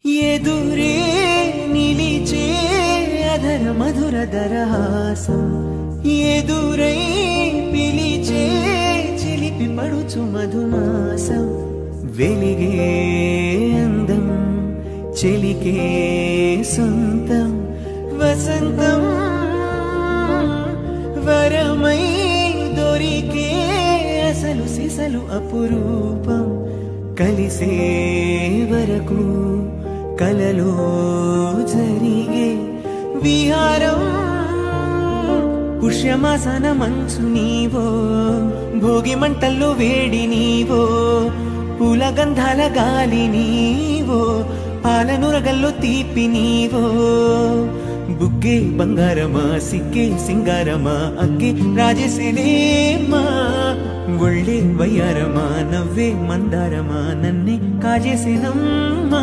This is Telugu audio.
ఎదురే నిలిచే అధర మధుర దరహాసం ఎదురై పిలిచే చిలిపి పడుచు మధుమాసం వెలిగే అందం చెలికే సొంతం వసంతం వరమై దొరికే అసలు సిసలు అపురూపం కలిసే వరకు కలలో జరిగే విహారం పుష్యమాసన మంచు నీవో భోగి మంటల్లో వేడి నీవో పూల గంధాల గాలి నీవో పాలనురగల్లో తీపి నీవో బుగ్గే బంగారమా సిగ్గే సింగారమా అగ్గే రాజేసినేమా ఒళ్ళే వయ్యారమా నవ్వే మందారమా నన్నే కాజేసినమ్మా.